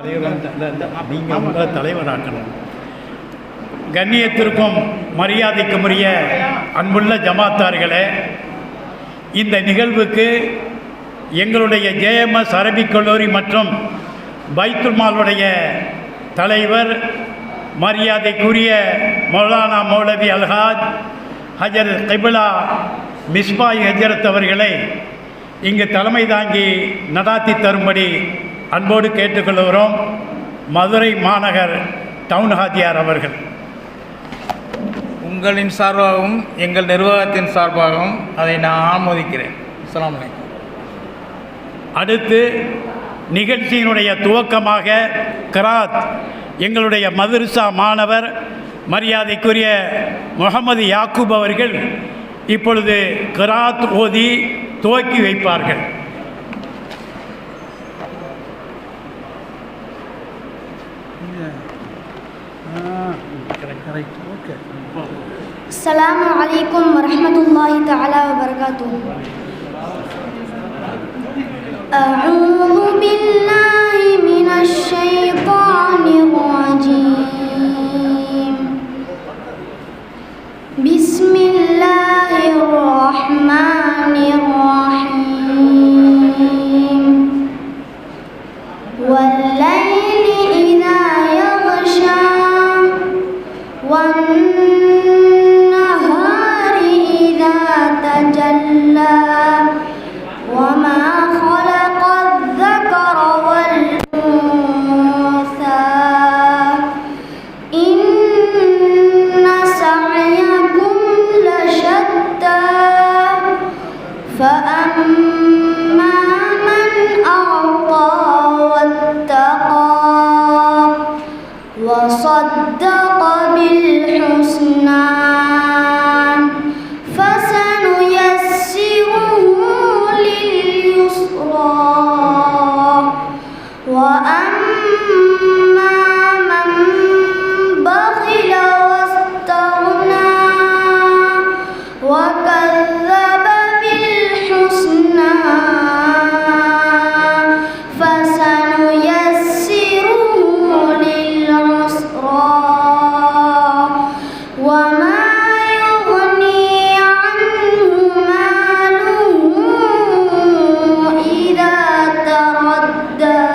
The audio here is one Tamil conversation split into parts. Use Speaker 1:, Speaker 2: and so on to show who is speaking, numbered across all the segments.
Speaker 1: நீங்கள் உங்களை தலைவராக்கணும். கண்ணியத்திற்கும் மரியாதைக்குரிய அன்புள்ள ஜமாத்தார்களே, இந்த நிகழ்வுக்கு எங்களுடைய ஜேஎம்எஸ் அரபிக் கல்லூரி மற்றும் பைத்துல் மாலுடைய தலைவர் மரியாதைக்குரிய மௌலானா மௌலவி அல்ஹாஜ் ஹஜரத் கிபிலா மிஸ்பாய் ஹஜரத் அவர்களை இங்கு தலைமை தாங்கி நடாத்தி தரும்படி அன்போடு கேட்டுக்கொள்கிறோம். மதுரை மாநகர் டவுன் ஹாஜியார் அவர்கள்.
Speaker 2: உங்களின் சார்பாகவும் எங்கள் நிர்வாகத்தின் சார்பாகவும் அதை நான் ஆமோதிக்கிறேன். அஸ்ஸலாமு அலைக்கும்.
Speaker 1: அடுத்து நிகழ்ச்சியினுடைய துவக்கமாக கிராத் எங்களுடைய மதரசா மாணவர் மரியாதைக்குரிய முகமது யாக்கூப் அவர்கள் இப்பொழுது கிராத் ஓதி துவக்கி வைப்பார்கள்.
Speaker 3: அஸ்ஸலாமு அலைக்கும் வரஹ்மத்துல்லாஹி தஆலா வபரகாத்துஹு. அஊது பில்லாஹி மினஷ் ஷைத்தானிர் ரஜீம். பிஸ்மில்லாஹிர் ரஹ்மானிர் ரஹீம். வல்லைலி இதா யக்ஷா والنهار إذا تجلى وما خلق الذكر والأنثى إن سعيكم لشتى فأما من أعطى واتقى وصدق بالحسنى فسنيسره لليسرى وأما من بخل واستغنى وكذب بالحسنى فسنيسره للعسرى وما يغني عنه ماله إذا تردى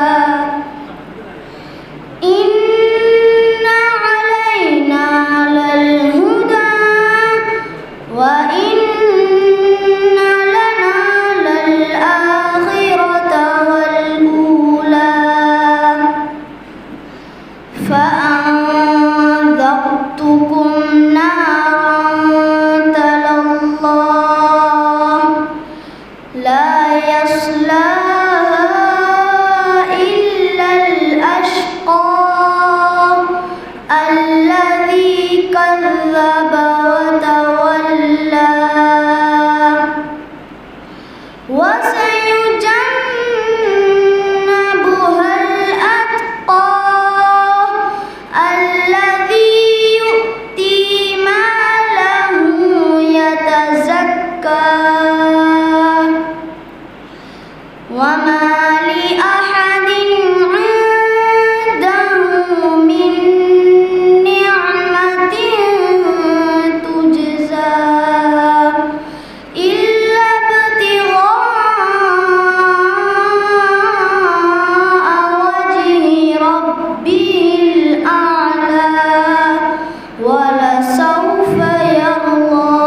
Speaker 3: إن علينا للهدى وإن لنا للآخرة والأولى فأنذرتكم نارا تلظى لا يصلاها إلا الأشقى الذي كذب وتولى وسيجنبها الأتقى الذي يؤتي ماله يتزكى وما لأحد عنده من نعمة تجزى إلا ابتغاء وجه ربه الأعلى ولسوف يرضى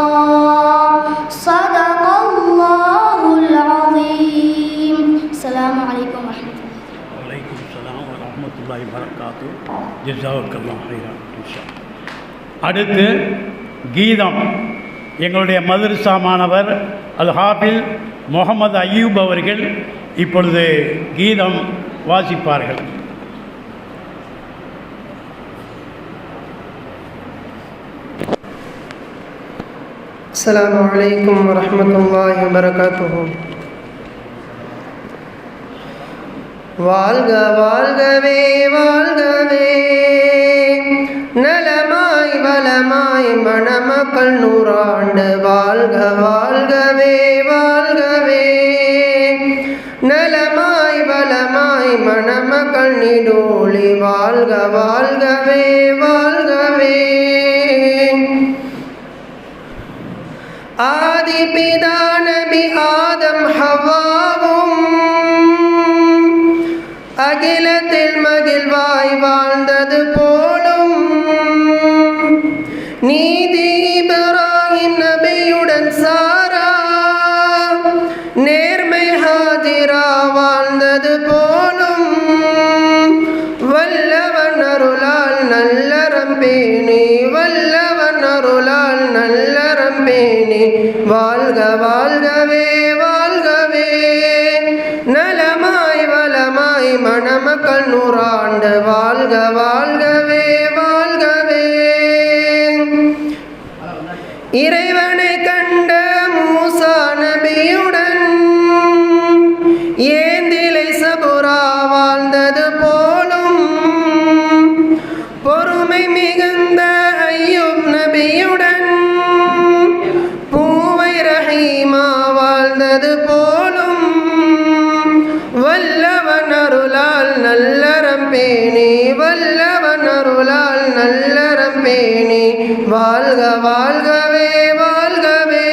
Speaker 3: صدق الله العظيم. السلام عليكم ورحمة الله.
Speaker 1: வலைக்கும் ஸலாம் வரஹ்மத்துல்லாஹி வபரகாத்து. ஜஸாக்கல்லாஹு ஹைரன். இன்ஷா அல்லாஹ். அடுத்து கீதம் எங்களுடைய மதரசா மாணவர் அல் ஹாஃபில் முகமது அய்யூப் அவர்கள் இப்பொழுது கீதம் வாசிப்பார்கள்.
Speaker 4: السلام عليكم ورحمة الله وبركاته. வாழ்க வாழ்கவே வாழ்கவே நலமாய் வளமாய் மணமக்கள் நூறாண்டு வாழ்க வாழ்கவே வாழ்கவே நலமாய் வளமாய் மணமக்கள் நீடோ நீடூழி வாழ்க வாழ்கவே வாழ்கவே. ஆதி பிதா நபி ஆதம் ஹவ்வாவும் அகிலத்தில் மகிழ்வாய் வாழ்ந்தது போலும் நீதி இப்ராஹிம் நபியுடன் சாரா நேர்மை ஹாஜிரா வாழ்ந்தது போலும் வல்லவன் அருளால் நல்லறம் பேணி வல்லவன் அருளால் நல்லறம் பேணி வாழ்க வாழ்கவே வாழ்கவே. நலமாய் வளமாய் மணமக்கள் நூறாண்டு வாழ்க வாழ்கவே வாழ்கவே. இறைவனை கண்ட மூசா நபியுடன் ஏந்திலை சபுரா வாழ்ந்தது போலும் பொறுமை மிகுந்த ஐயூப் நபியுடன் பூவை ரஹீமா வாழ்ந்தது போலும் வல்லவன் அருளால் நல்லறம் பேணி வல்லவன் அருளால் நல்லறம் பேணி வாழ்க வாழ்கவே வாழ்கவே.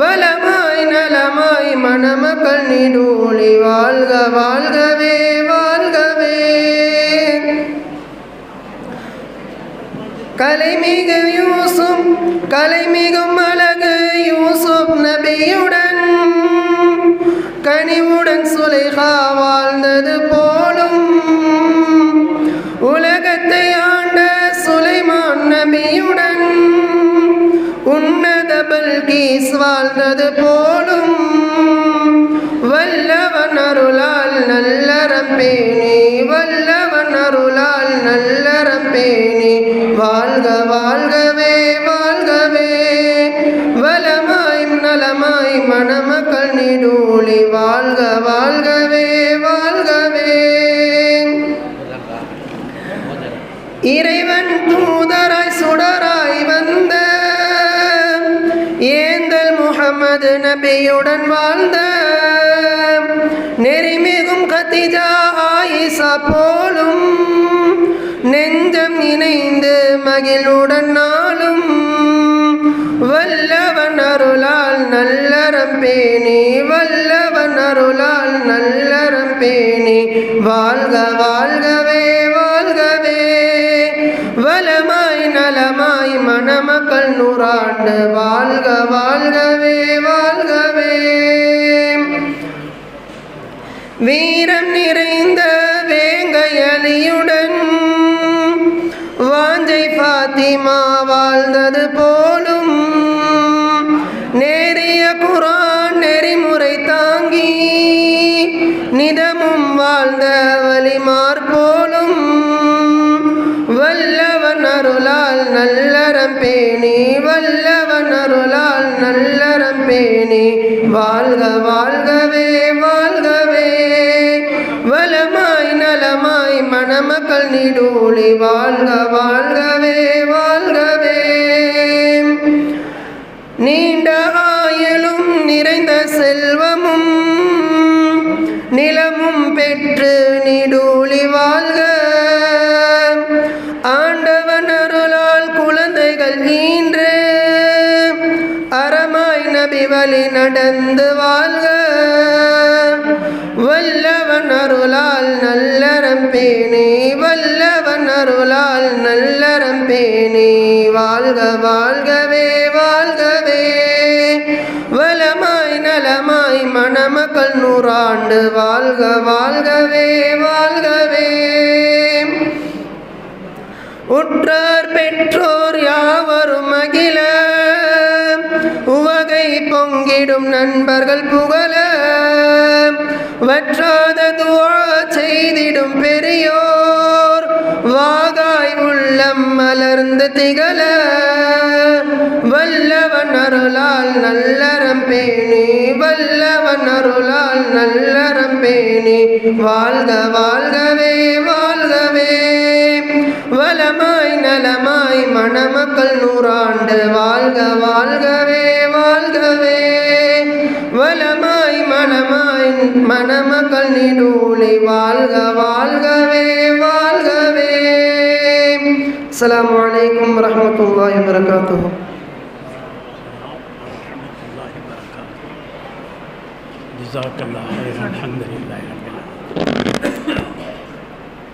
Speaker 4: வளமாய் நலமாய் மணமக்கள் நீடூழி வாழ்க வாழ்கவே வாழ்கவே. கலைமிகு யூசுப் கலைமிகும் அழகு யூசுப் நபியுடன் கனிவுடன் சுலைஹா வாழ்ந்தது போலும் உலகத்தை ஆண்ட சுலைமான் நபியுடன் உன்னத பல்கீஸ் வாழ்ந்தது போலும் வல்லவன் அருளால் நல்லறம் பேணி வல்லவன் அருளால் நல்லறம் பேணி வாழ்க வாழ்கவே வாழ்கவே. வளமாய் நலமாய் மணமக்கள் நீடூழி வாழ்க வாழ்கவே வாழ்கவே. இறைவன் தூதராய் சுடராய் வந்த ஏந்தல் முஹம்மது நபியுடன் வாழ்ந்த நெறிமிகும் கதிஜா ஆயிஷா போலும் நெஞ்சம் இணைந்து மகிழுடன் நாளும் வல்லவன் அருளால் நல்லறம் பேணி வல்லவன் அருளால் நல்லறம் பேணி வாழ்க வாழ்கவே வாழ்கவே. வளமாய் நலமாய் மணமக்கள் நூறாண்டு வாழ்க வாழ்கவே வாழ்கவே. வீரம் நிறைந்த வேங்கையலியுடன் வாஞ்சை ஃபாத்திமா வாழ்ந்தது போலும் நேரிய குர்ஆன் நெறிமுறை தாங்கி நிதமும் வாழ்ந்த வலிமார் போலும் வல்லவன் அருளால் நல்லறம் பேணி வல்லவன் அருளால் நல்லறம் பேணி வாழ்க வாழ்கவே வாழ்கவே. வளமாய் நலமாய் மணமக்கள் நீடூழி வாழ்க வாழ்கவே வாழ்கவே. நீண்ட ஆயுளும் நிறைந்த செல்வமும் நிலமும் பெற்று நீடூழி வாழ்க ஆண்டவன் அருளால் குழந்தைகள் ஈன்று அறமாய் நபி வழி நடந்து வாழ்க வல்லவன் அருளால் நல்லறம் பேணி வல்லவன் அருளால் நல்லறம் பேணி வாழ்க வாழ்கவே வாழ்கவே. வளமாய் நலமாய் மணமக்கள் நூறாண்டு வாழ்க வாழ்கவே வாழ்கவே. உற்றார் பெற்றோர் யாவரும் மகிழ உவகை பொங்கிடும் நண்பர்கள் புகழ வற்றாத துஆ செய்திடும் பெரியோர் வாகாய் உள்ளம் மலர்ந்து திகழ வல்லவன் அருளால் நல்லறம் பேணி வல்லவன் அருளால் நல்லறம் பேணி வாழ்க வாழ்கவே வாழ்கவே. வளமாய் நலமாய் மணமக்கள் நூறாண்டு வாழ்க வாழ்கவே வாழ்கவே. வளமாய் மனமாய் மணமக்கள் நீடூழி வாழ்க வாழ்கவே வாழ்கவே. அஸ்ஸலாமு அலைக்கும் வரஹ்மத்துல்லாஹி வபரகாத்துஹு.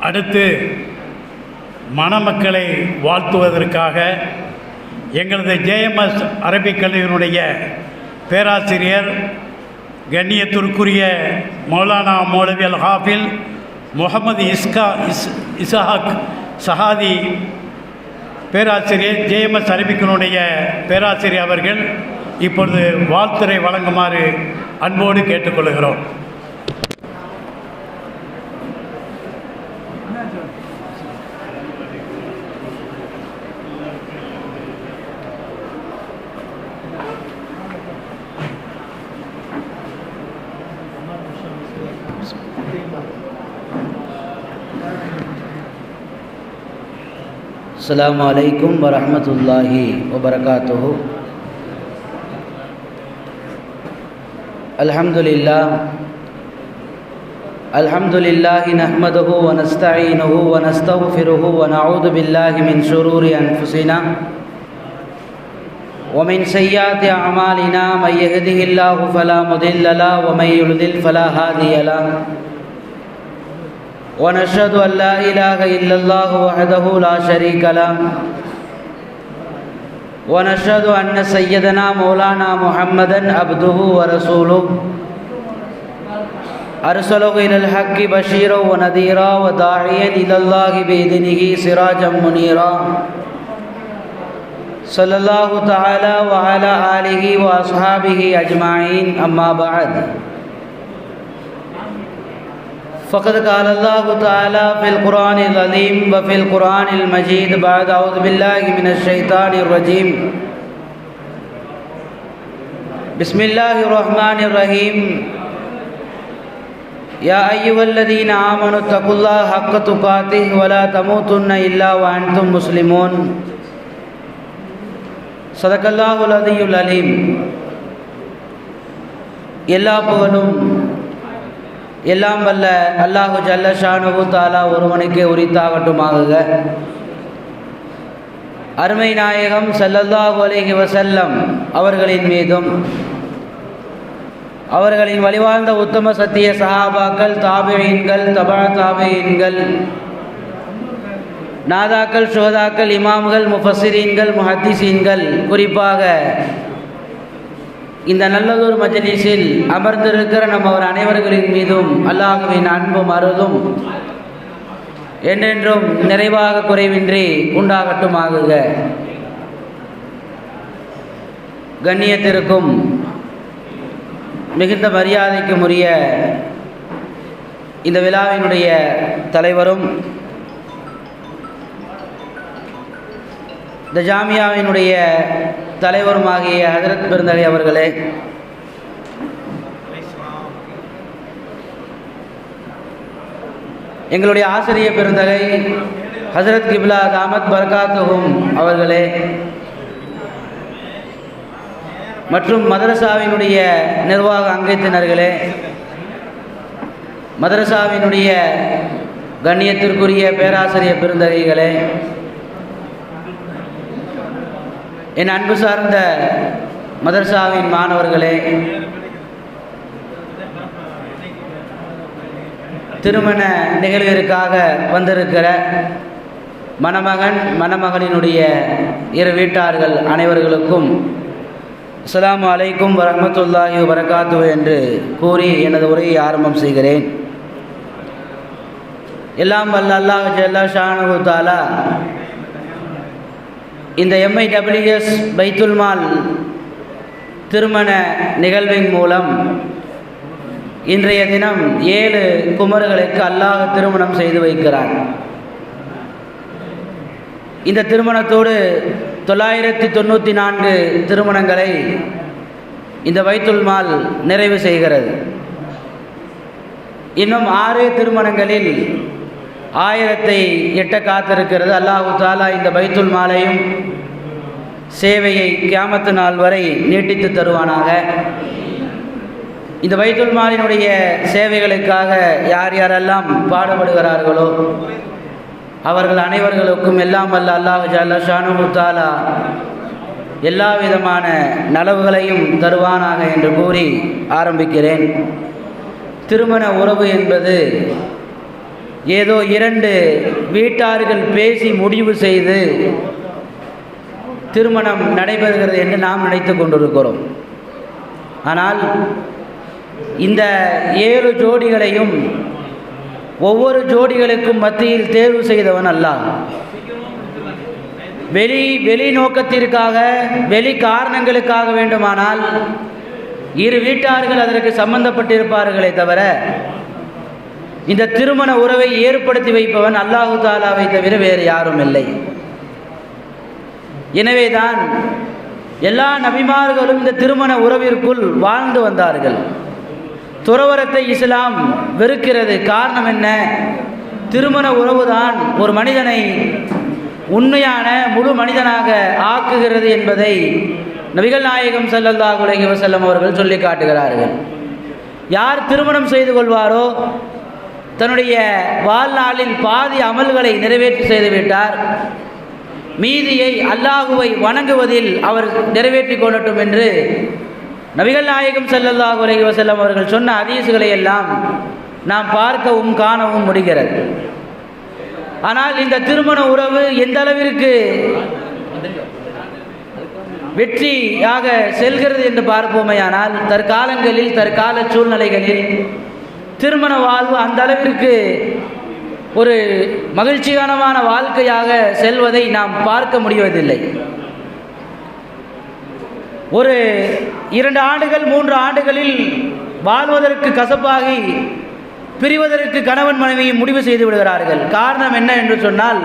Speaker 1: அடுத்து மணமக்களை வாழ்த்துவதற்காக எங்களது ஜேஎம்எஸ் அரபிக் கல்லூரியினுடைய பேராசிரியர் கண்ணியத்திற்குரிய மௌலானா மௌலவி அல் ஹாஃபில் முகமது இஸ்ஹாக் சஹாதி பேராசிரியர் ஜேஎம்எஸ் அரபிக்கினுடைய பேராசிரியர் அவர்கள் இப்பொழுது வாழ்த்துரை வழங்குமாறு அன்போடு கேட்டுக்கொள்கிறோம்.
Speaker 5: அஸ்ஸலாமு அலைக்கும் வரஹ்மத்துல்லாஹி வபரகாத்துஹு. அல்ஹம்துலில்லாஹி நஹ்மதுஹு வ நஸ்தஈனுஹு வ நஸ்தக்ஃபிருஹு வ நஊது பில்லாஹி மின் ஷுரூரி அன்ஃபுஸினா வ மின் ஸய்யிஆத்தி அஅமாலினா மை யஹ்திஹில்லாஹு ஃபலா முதில்ல லஹு வ மை யுضلل ஃபலா ஹாதிய லஹு. ونشهد أن لا إله إلا الله وحده لا شريك له ونشهد أن سيدنا مولانا محمدا عبده ورسوله أرسله إلى الحق بشيرا ونذيرا وداعيا إلى الله بإذنه سراجا منيرا صلى الله تعالى وعلى آله وأصحابه أجمعين. أما بعد فقد قال الله تعالى في القرآن العظيم وفي القرآن المجيد بعد أعوذ بالله من الشيطان الرجيم بسم الله الرحمن الرحيم يا أيها الذين آمنوا اتقوا الله حق تقاته ولا تموتن إلا وأنتم مسلمون. صدق الله العلي العليم. எல்லா புகழும் எல்லாம் வல்ல அல்லாஹு ஜல்ல ஷானுஹு தஆலா ஒருவனுக்கே உரித்தாகட்டுமாக. அருமை நாயகம் ஸல்லல்லாஹு அலைஹி வஸல்லம் அவர்களின் மீதும் அவர்களின் வழிவாழ்ந்த உத்தம சத்திய சஹாபாக்கள், தாபிஈன்கள், தபா தாபிஈன்கள், நாதாக்கள், சுஹதாக்கள், இமாம்கள், முஃபஸ்ஸிரீன்கள், முஹத்திஸீன்கள், குறிப்பாக இந்த நல்லதொரு மஜ்லிஸில் அமர்ந்திருக்கிற நம்ம அனைவர்களின் மீதும் அல்லாஹ்வின் அன்பும் அருளும் என்றென்றும் நிறைவாக குறைவின்றி உண்டாகட்டுமாக. கண்ணியத்திற்கும் மிகுந்த மரியாதைக்கும் உரிய இந்த விழாவினுடைய தலைவரும் இந்த ஜாமியாவினுடைய தலைவருமாகிய ஹஜ்ரத் பெருந்தகை அவர்களே, எங்களுடைய ஆசிரியர் பெருந்தகை ஹஜ்ரத் கிப்லா தாமத் பரகாத்துஹும் அவர்களே, மற்றும் மதரசாவினுடைய நிர்வாக அங்கத்தினர்களே, மதரசாவினுடைய கண்ணியத்திற்குரிய பேராசிரியர் பெருந்தகைகளே, என் அன்பு சார்ந்த மதரசாவின் மாணவர்களே, திருமண நிகழ்விற்காக வந்திருக்கிற மணமகன் மணமகளினுடைய இரு வீட்டார்கள் அனைவர்களுக்கும் அஸ்ஸலாமு அலைக்கும் வரஹ்மத்துல்லாஹி வபரகாத்துஹு என்று கூறி எனது உரையை ஆரம்பம் செய்கிறேன். எல்லாம் வல்ல அல்லாஹ் ஜல்ல ஷானுஹு தஆலா இந்த MIWS பைத்துல் மால் திருமண நிகழ்வின் மூலம் இன்றைய தினம் 7 குமர்களுக்கு அல்லாஹ் திருமணம் செய்து வைக்கிறார். இந்த திருமணத்தோடு 994 திருமணங்களை இந்த பைத்துல் மால் நிறைவு செய்கிறது. இன்னும் 6 திருமணங்களில் 1000-ஐ எட்ட காத்திருக்கிறது. அல்லாஹு தாலா இந்த பைத்துல் மாலையும் சேவையை கியாமத்து நாள் வரை நீட்டித்து தருவானாக. இந்த பைத்துல் மாலினுடைய சேவைகளுக்காக யார் யாரெல்லாம் பாடுபடுகிறார்களோ அவர்கள் அனைவர்களுக்கும் எல்லாம் வல்ல அல்லாஹ் ஜல்ல ஷானுஹு தஆலா எல்லா விதமான நலவுகளையும் தருவானாக என்று கூறி ஆரம்பிக்கிறேன். திருமண உறவு என்பது ஏதோ இரண்டு வீட்டார்கள் பேசி முடிவு செய்து திருமணம் நடைபெறுகிறது என்று நாம் நினைத்து கொண்டிருக்கிறோம். ஆனால் இந்த 7 ஜோடிகளையும் ஒவ்வொரு ஜோடிகளுக்கும் மத்தியில் தேர்வு செய்தவன் அல்லாஹ். வெளி நோக்கத்திற்காக வெளி காரணங்களுக்காக வேண்டுமானால் இரு வீட்டார்கள் அதற்கு சம்பந்தப்பட்டிருப்பார்களே தவிர இந்த திருமண உறவை ஏற்படுத்தி வைப்பவன் அல்லாஹு தாலாவை தவிர வேறு யாரும் இல்லை. எனவேதான் எல்லா நபிமார்களும் இந்த திருமண உறவிற்குள் வாழ்ந்து வந்தார்கள். துறவரத்தை இஸ்லாம் வெறுக்கிறது. காரணம் என்ன? திருமண உறவுதான் ஒரு மனிதனை உண்மையான முழு மனிதனாக ஆக்குகிறது என்பதை நபிகள் நாயகம் ஸல்லல்லாஹு அலைஹி வஸல்லம் அவர்கள் சொல்லி காட்டுகிறார்கள். யார் திருமணம் செய்து கொள்வாரோ தன்னுடைய வாழ்நாளில் பாதி அமல்களை நிறைவேற்றி செய்துவிட்டார், மீதியை அல்லாஹுவை வணங்குவதில் அவர் நிறைவேற்றி கொள்ளட்டும் என்று நபிகள் நாயகம் ஸல்லல்லாஹு அலைஹி வஸல்லம் அவர்கள் சொன்ன ஹதீஸ்களை எல்லாம் நாம் பார்க்கவும் காணவும் முடிகிறது. ஆனால் இந்த திருமண உறவு எந்த அளவிற்கு வெற்றியாக செல்கிறது என்று பார்ப்போமேயானால் தற்காலங்களில் தற்கால சூழ்நிலைகளில் திருமண வாழ்வு அந்த அளவிற்கு ஒரு மகிழ்ச்சிகரமான வாழ்க்கையாக செல்வதை நாம் பார்க்க முடிவதில்லை. ஒரு 2 ஆண்டுகள் 3 ஆண்டுகளில் வாழ்வதற்கு கசப்பாகி பிரிவதற்கு கணவன் மனைவியை முடிவு செய்து விடுகிறார்கள். காரணம் என்ன என்று சொன்னால்,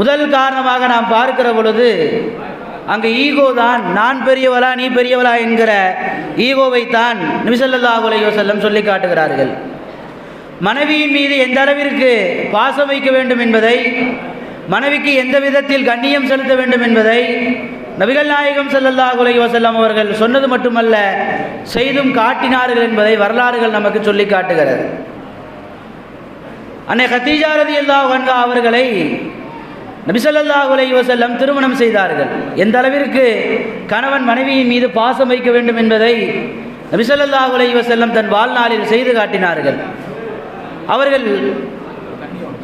Speaker 5: முதல் காரணமாக நாம் பார்க்கிற பொழுது அங்கு ஈகோ தான். நான் பெரியவளா நீ பெரியவளா என்கிற ஈகோவை தான் நபி ஸல்லல்லாஹு அலைஹி வஸல்லம் சொல்லி காட்டுகிறார்கள். மனைவியின் மீது எந்த அளவிற்கு பாசம் வைக்க வேண்டும் என்பதை, மனைவிக்கு எந்த விதத்தில் கண்ணியம் செலுத்த வேண்டும் என்பதை நபிகள் நாயகம் ஸல்லல்லாஹு அலைஹி வஸல்லம் அவர்கள் சொன்னது மட்டுமல்ல செய்தும் காட்டினார்கள் என்பதை வரலாறுகள் நமக்கு சொல்லி காட்டுகிறது. அன்னை கதீஜா ரலியல்லாஹு அன்ஹா அவர்களை நபி ஸல்லல்லாஹு அலைஹி வஸல்லம் திருமணம் செய்தார்கள். எந்த அளவிற்கு கணவன் மனைவியின் மீது பாசம் வைக்க வேண்டும் என்பதை நபி ஸல்லல்லாஹு அலைஹி வஸல்லம் தன் வாழ்நாளில் செய்து காட்டினார்கள். அவர்கள்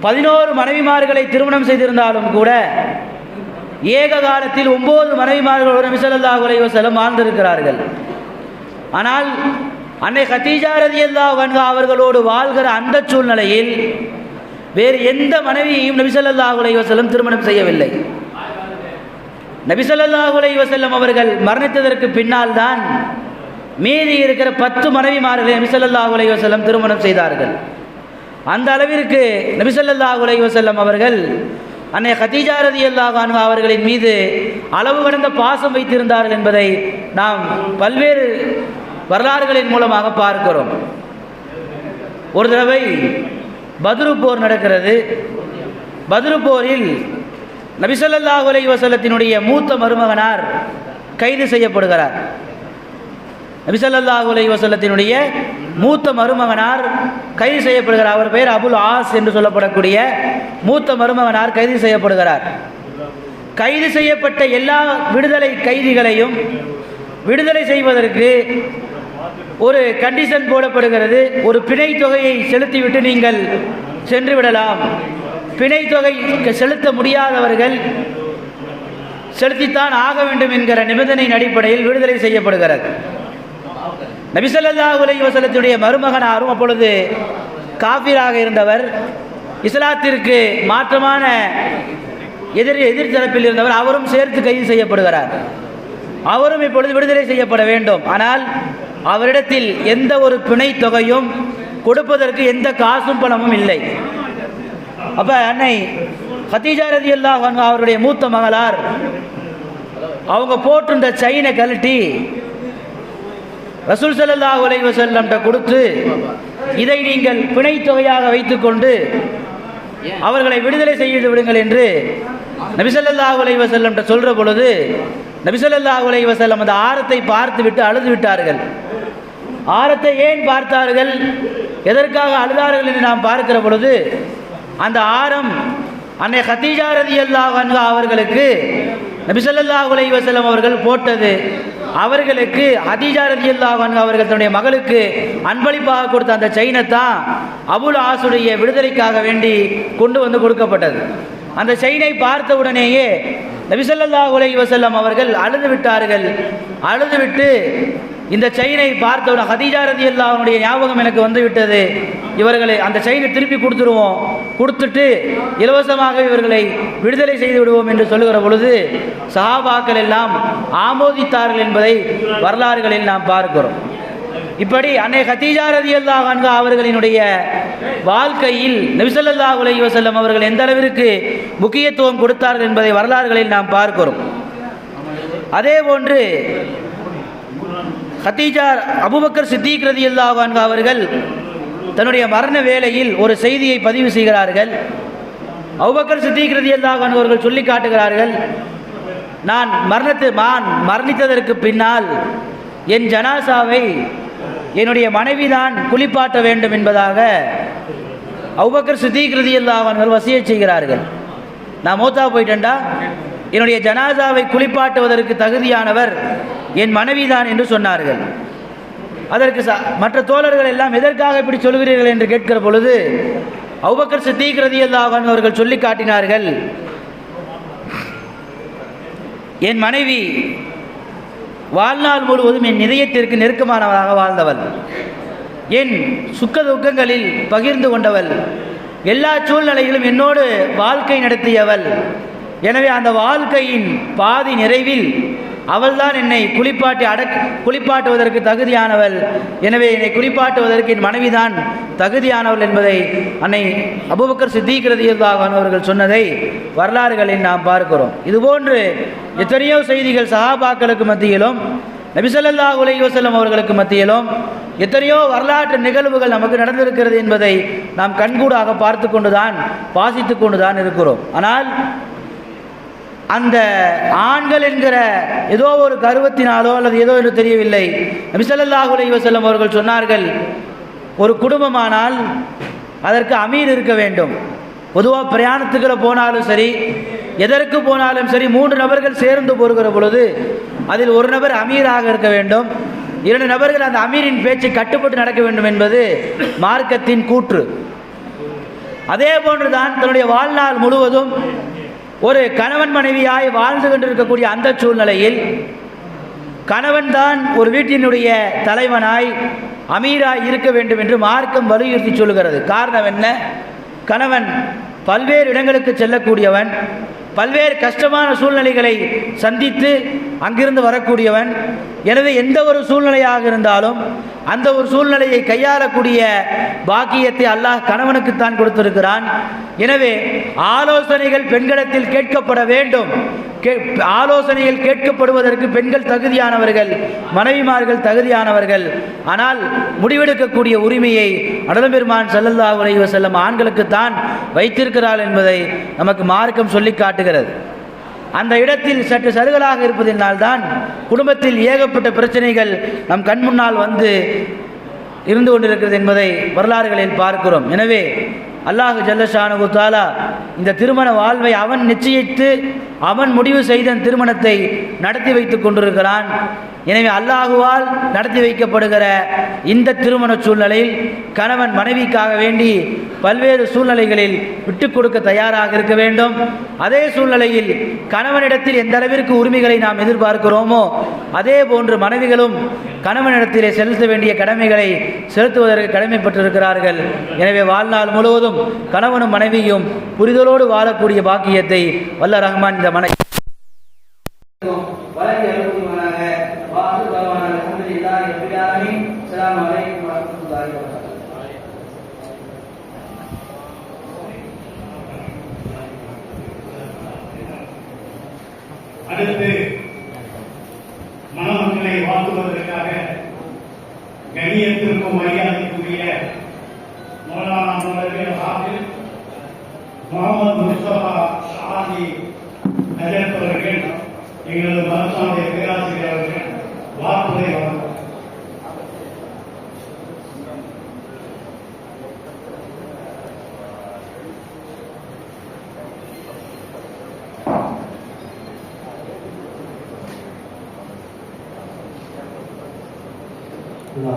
Speaker 5: 11 மனைவிமார்களை திருமணம் செய்திருந்தாலும் கூட ஏக காலத்தில் 9 மனைவிமார்களோடு நபி ஸல்லல்லாஹு அலைஹி வஸல்லம் வாழ்ந்திருக்கிறார்கள். ஆனால் அன்னை கதீஜா ரலியல்லாஹு அன்ஹா அவர்களோடு வாழ்கிற அந்த சூழ்நிலையில் வேறு எந்த மனைவியையும் நபி ஸல்லல்லாஹு அலைஹி வஸல்லம் திருமணம் செய்யவில்லை. நபி ஸல்லல்லாஹு அலைஹி வஸல்லம் அவர்கள் மரணித்ததற்கு பின்னால் தான் மீதி இருக்கிற 10 மனைவிமார்களை நபி ஸல்லல்லாஹு அலைஹி வஸல்லம் திருமணம் செய்தார்கள். அந்த அளவிற்கு நபி ஸல்லல்லாஹு அலைஹி வஸல்லம் அவர்கள் அன்னை கதீஜா ரலியல்லாஹு அன்ஹா அவர்களின் மீது அளவு கடந்த பாசம் வைத்திருந்தார்கள் என்பதை நாம் பல்வேறு வரலாறுகளின் மூலமாக பார்க்கிறோம். ஒரு தடவை பத்ரு போர் நடக்கிறது. பத்ரு போரில் நபி ஸல்லல்லாஹு அலைஹி வஸல்லத்தினுடைய மூத்த மருமகனார் கைது செய்யப்படுகிறார். நபி ஸல்லல்லாஹு அலைஹி வஸல்லத்தினுடைய மூத்த மருமகனார் கைது செய்யப்படுகிறார். அவர் பெயர் அபுல் ஆஸ் என்று சொல்லப்படக்கூடிய மூத்த மருமகனார் கைது செய்யப்படுகிறார். கைது செய்யப்பட்ட எல்லா விடுதலை கைதிகளையும் விடுதலை செய்வதற்கு ஒரு கண்டிஷன் போடப்படுகிறது. ஒரு பிணை தொகையை செலுத்திவிட்டு நீங்கள் சென்று விடலாம். பிணை தொகை செலுத்த முடியாதவர்கள் செலுத்தித்தான் ஆக வேண்டும் என்கிற நிபந்தனையின் அடிப்படையில் விடுதலை செய்யப்படுகிறது. நபி ஸல்லல்லாஹு அலைஹி வஸல்லத்துடைய மருமகனாரும் அப்பொழுது காஃபிராக இருந்தவர், இஸ்லாத்திற்கு மாற்றமான எதிர்த்தரப்பில் இருந்தவர், அவரும் சேர்த்து கைது செய்யப்படுகிறார். அவரும் இப்பொழுது விடுதலை செய்யப்பட வேண்டும். ஆனால் அவரிடத்தில் எந்த ஒரு பிணை தொகையும் கொடுப்பதற்கு எந்த காசும் பணமும் இல்லை. அப்போ அன்னை கதீஜா ரலியல்லாஹு அன்ஹா அவருடைய மூத்த மகளார் அவங்க போட்டிருந்த செயினை கழட்டி ரசூல் ஸல்லல்லாஹு அலைஹி வஸல்லம்ட்ட கொடுத்து, இதை நீங்கள் பிணை தொகையாக வைத்துக்கொண்டு அவர்களை விடுதலை செய்து விடுங்கள் என்று நபி ஸல்லல்லாஹு அலைஹி வஸல்லம்ட்ட சொல்கிற பொழுது நபி ஸல்லல்லாஹு அலைஹி வஸல்லம் அந்த ஆரத்தை பார்த்து விட்டு அழுது விட்டார்கள். ஆரத்தை ஏன் பார்த்தார்கள், எதற்காக அழுதார்கள் என்று நாம் பார்க்கிற பொழுது, அந்த ஆரம் அன்னை கதீஜா ரலியல்லாஹு அன்ஹா அவர்களுக்கு நபி ஸல்லல்லாஹு அலைஹி வஸல்லம் அவர்கள் போட்டது. அவர்களுக்கு ஹதீஜா ரலியல்லாஹு அன்ஹா அவர்கள் தன்னுடைய மகளுக்கு அன்பளிப்பாக கொடுத்த அந்த செயினை தான் அபுல் ஆசுடைய விடுதலைக்காக வேண்டி கொண்டு வந்து கொடுக்கப்பட்டது. அந்த செயினை பார்த்த உடனேயே நபி ஸல்லல்லாஹு அலைஹி வஸல்லம் அவர்கள் அழுது விட்டார்கள். அழுதுவிட்டு இந்த செயினை பார்த்தவுடன் ஹதீஜா ரலியல்லாஹு அன்ஹா ஞாபகம் எனக்கு வந்து விட்டது, இவர்களை அந்த செயினை திருப்பி கொடுத்துருவோம், கொடுத்துட்டு இலவசமாக இவர்களை விடுதலை செய்து விடுவோம் என்று சொல்லுகிற பொழுது சஹாபாக்கள் எல்லாம் ஆமோதித்தார்கள் என்பதை வரலாறுகளில் நாம் பார்க்கிறோம். இப்படி அன்னை கதீஜா ரலியல்லாஹு அன்ஹா அவர்களினுடைய வாழ்க்கையில் நபி ஸல்லல்லாஹு அலைஹி வஸல்லம் அவர்கள் எந்த அளவிற்கு முக்கியத்துவம் கொடுத்தார்கள் என்பதை வரலாறுகளில் நாம் பார்க்கிறோம். அதே போன்று கதீஜா அபூபக்கர் சித்திக் ரலியல்லாஹு அன்ஹு அவர்கள் தன்னுடைய மரண வேளையில் ஒரு செய்தியை பதிவு செய்கிறார்கள். அபூபக்கர் சித்திக் ரலியல்லாஹு அன்ஹு அவர்கள் சொல்லி காட்டுகிறார்கள், நான் மரணித்ததற்கு பின்னால் என் ஜனாசாவை என்னுடைய மனைவிதான் குளிப்பாட்ட வேண்டும் என்பதாக அபூபக்கர் சித்திக் ரலியல்லாஹு அன்ஹு வசியத் செய்கிறார்கள். நான் மௌத்தா போயிட்டேன்டா, என்னுடைய ஜனாசாவை குளிப்பாட்டுவதற்கு தகுதியானவர் என் மனைவிதான் என்று சொன்னார்கள். அதற்கு மற்ற தோழர்கள் எல்லாம் எதற்காக இப்படி சொல்கிறீர்கள் என்று கேட்கிற பொழுது அபூபக்கர் சித்திக் ரலியல்லாஹு அன்ஹு அவர்கள் சொல்லி காட்டினார்கள், என் மனைவி வாழ்நாள் முழுவதும் என் இதயத்திற்கு நெருக்கமானவராக வாழ்ந்தவள், என் சுக்க துக்கங்களில் பகிர்ந்து கொண்டவள், எல்லா சூழ்நிலையிலும் என்னோடு வாழ்க்கை நடத்தியவள். எனவே அந்த வாழ்க்கையின் பாதி நிறைவில் அவள்தான் என்னை குளிப்பாட்டுவதற்கு தகுதியானவள். எனவே என்னை குளிப்பாட்டுவதற்கு என் மனைவிதான் தகுதியானவள் என்பதை அன்னை அபூபக்கர் சித்திக் ரலியல்லாஹு அன்ஹு அவர்கள் சொன்னதை வரலாறுகளில் நாம் பார்க்கிறோம். இதுபோன்று எத்தனையோ செய்திகள் சஹாபாக்களுக்கு மத்தியிலும் நபி ஸல்லல்லாஹு அலைஹி வஸல்லம் அவர்களுக்கு மத்தியிலும் எத்தனையோ வரலாற்று நிகழ்வுகள் நமக்கு நடந்திருக்கிறது என்பதை நாம் கண்கூடாக பார்த்து கொண்டுதான் வாசித்து கொண்டுதான் இருக்கிறோம். ஆனால் அந்த ஆண்கள் என்கிற ஏதோ ஒரு கர்வத்தினாலோ அல்லது ஏதோ என்று தெரியவில்லை, நபி ஸல்லல்லாஹு அலைஹி வஸல்லம் அவர்கள் சொன்னார்கள், ஒரு குடும்பமானால் அதற்கு அமீர் இருக்க வேண்டும். பொதுவாக பிரயாணத்துக்குள்ள போனாலும் சரி, எதற்கு போனாலும் சரி, 3 நபர்கள் சேர்ந்து போகிற பொழுது அதில் ஒரு நபர் அமீராக இருக்க வேண்டும், 2 நபர்கள் அந்த அமீரின் பேச்சை கட்டுப்பட்டு நடக்க வேண்டும் என்பது மார்க்கத்தின் கூற்று. அதே போன்றுதான் தன்னுடைய வாழ்நாள் முழுவதும் ஒரு கணவன் மனைவியாய் வாழ்ந்து கொண்டிருக்கக்கூடிய அந்த சூழ்நிலையில் கணவன் தான் ஒரு வீட்டினுடைய தலைவனாய் அமீராய் இருக்க வேண்டும் என்று மார்க்கம் வலியுறுத்தி சொல்லுகிறது. காரணம் என்ன? கணவன் பல்வேறு இடங்களுக்கு செல்லக்கூடியவன், பல்வேறு கஷ்டமான சூழ்நிலைகளை சந்தித்து அங்கிருந்து வரக்கூடியவன். எனவே எந்த ஒரு சூழ்நிலையாக இருந்தாலும் அந்த ஒரு சூழ்நிலையை கையாளக்கூடிய பாக்கியத்தை அல்லாஹ் கணவனுக்குத்தான் கொடுத்திருக்கிறான். எனவே ஆலோசனைகள் பெண்களிடத்தில் கேட்கப்பட வேண்டும். ஆலோசனைகள் கேட்கப்படுவதற்கு பெண்கள் தகுதியானவர்கள், மனைவிமார்கள் தகுதியானவர்கள். ஆனால் முடிவெடுக்கக்கூடிய உரிமையை நபிகள் பெருமான் ஸல்லல்லாஹு அலைஹி வஸல்லம் ஆண்களுக்குத்தான் வைத்திருக்கிறார் என்பதை நமக்கு மார்க்கம் சொல்லி காட்டுகிறது. அந்த இடத்தில் சற்று சருகலாக இருப்பதினால்தான் குடும்பத்தில் ஏகப்பட்ட பிரச்சனைகள் நம் கண் முன்னால் வந்து இருந்து கொண்டிருக்கிறது என்பதை வரலாறுகளில் பார்க்கிறோம். எனவே அல்லாஹ் ஜல்லஷானஹு தஆலா இந்த திருமண வாழ்வை அவன் நிச்சயித்து அவன் முடிவு செய்த திருமணத்தை நடத்தி வைத்துக் கொண்டிருக்கிறான். எனவே அல்லாஹுவால் நடத்தி வைக்கப்படுகிற இந்த திருமண சூழ்நிலையில் கணவன் மனைவிக்காக வேண்டி பல்வேறு சூழ்நிலைகளில் விட்டுக் கொடுக்க தயாராக இருக்க வேண்டும். அதே சூழ்நிலையில் கணவனிடத்தில் எந்த அளவிற்கு உரிமைகளை நாம் எதிர்பார்க்கிறோமோ அதே போன்று மனைவிகளும் கணவனிடத்திலே செலுத்த வேண்டிய கடமைகளை செலுத்துவதற்கு கடமைப்பட்டிருக்கிறார்கள். எனவே வாழ்நாள் முழுவதும் கணவனும் மனைவியும் புரிதலோடு வாழக்கூடிய பாக்கியத்தை வல்ல ரஹ்மான் இந்த மனை
Speaker 1: அடுத்து மணமக்களை வாழ்த்துவதற்காக கண்ணியத்திற்கும் மரியாதைக்குரிய மௌலானா முஹம்மது ஹாஃபிஸ் முகமது முஸ்தபா ஷாஹி ஹஜரத் அவர்கள், எங்களது மதரசாவுடைய பேராசிரியர் அவர்கள் வாழ்த்துரை வழங்குவார்.
Speaker 6: Alhamdulillah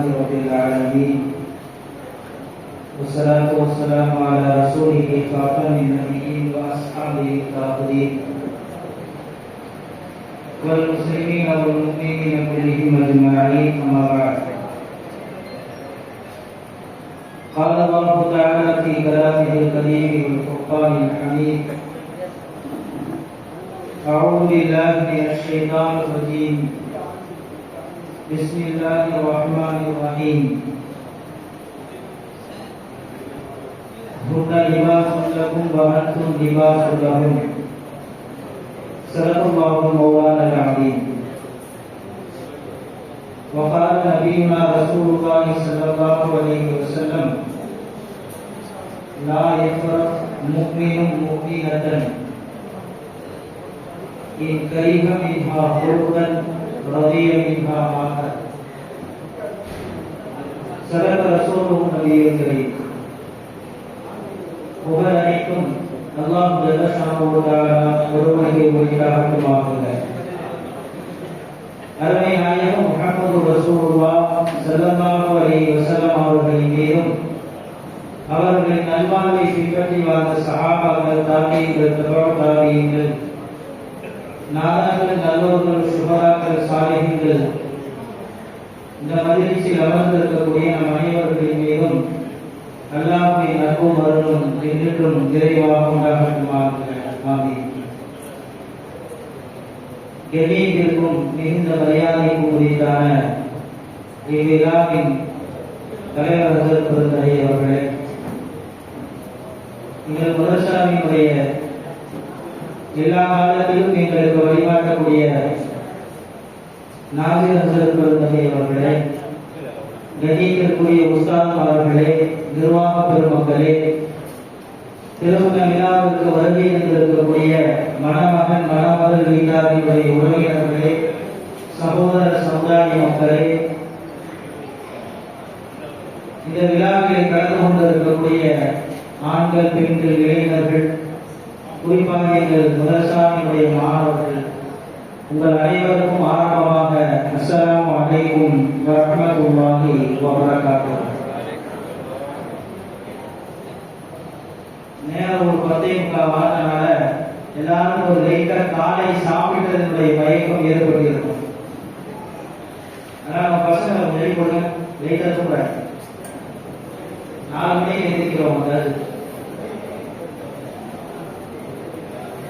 Speaker 6: Rabbil Alamin. Wassalatu wassalamu ala rasulihi khatamin nabiyyin wa ashabihi al-tabi'in wal muslimin wal mu'minin kullihim ajma'in, amma ba'd. Qala Allah ta'ala fi kalamihi al-karim wal furqanil hamid. A'udzu billahi minasy syaithanir rajim. Bismillahirrahmanirrahim. Hunna libasun lakum wa antum libasun lahum. Sadaqallahu mawlana al-azim. Wa qala nabiyyuna Rasulullah sallallahu alaihi wasallam, la yafraq mu'minun mu'minatan in kariha minha khuluqan radiya minha ma'at. Sadaqa Rasulullah Nabiyyul Karim. புகழ் அனைத்தும் அல்லாஹ் ஜல்ல ஷானஹு வ தஆலா ஒருவனுக்கே உரித்தாகட்டுமாக. அருமை நாயகம் முஹம்மது ரசூலுல்லாஹ் ஸல்லல்லாஹு அலைஹி வஸல்லம் அவர்களின் மீதும் அவர்களின் நல்வாழ்வை பின்பற்றி வாழ்ந்த சஹாபாக்கள், தாபீகள், தபஅ தாபீகள், நாதாக்கள், நல்லோர்கள், சுஹதாக்கள், சாலிஹீன்கள், இந்த மஜ்லிஸில் அமர்ந்திருக்கக்கூடிய நம் அனைவர்களின் மீதும் அல்லாஹ்வின் அன்பும் அருளும் என்றென்றும் நிறைவாக உண்டாகட்டுமாக. ஆமீன். கண்ணியத்திற்கும் மிகுந்த மரியாதைக்கும் உரித்தான இவ்விழாவின் தலைவர் ஹஜ்ரத் பெருந்தகை அவர்களே, எங்கள் மதரசாவினுடைய எல்லா காலத்திலும் எங்களுக்கு வழிகாட்டக்கூடிய நாசிர் ஹஜ்ரத் பெருந்தகை அவர்களே, கண்ணியத்திற்குரிய உஸ்தாத் அவர்களே, நிர்வாக பெருமக்களே, திருமண விழாவிற்கு வருகை தந்திருக்கக்கூடிய மணமகன் மணமகள் வீட்டாரினுடைய உறவினர்களே, சகோதர சமுதாய மக்களே, இந்த விழாவில் கலந்து கொண்டிருக்கக்கூடிய ஆண்கள், பெண்கள், இளைஞர்கள், குறிப்பாக எங்கள் மதரசாவினுடைய மாணவர்கள், உங்கள் அனைவருக்கும் ஆரம்பமாக அஸ்ஸலாமு அலைக்கும் வரஹ்மத்துல்லாஹி வபரகாத்துஹு. நேரம் ஒரு 10:45 வாரனால எல்லாரும் ஒரு லைட்டா காலை சாப்பிட்டதனுடைய மயக்கம் ஏற்பட்டிருக்கும். அதனால நம்ம பசங்க ரெடி பண்ணுங்க, லைட்டா தூங்க 4 மணிக்கு எழுந்திக்கிறோம்.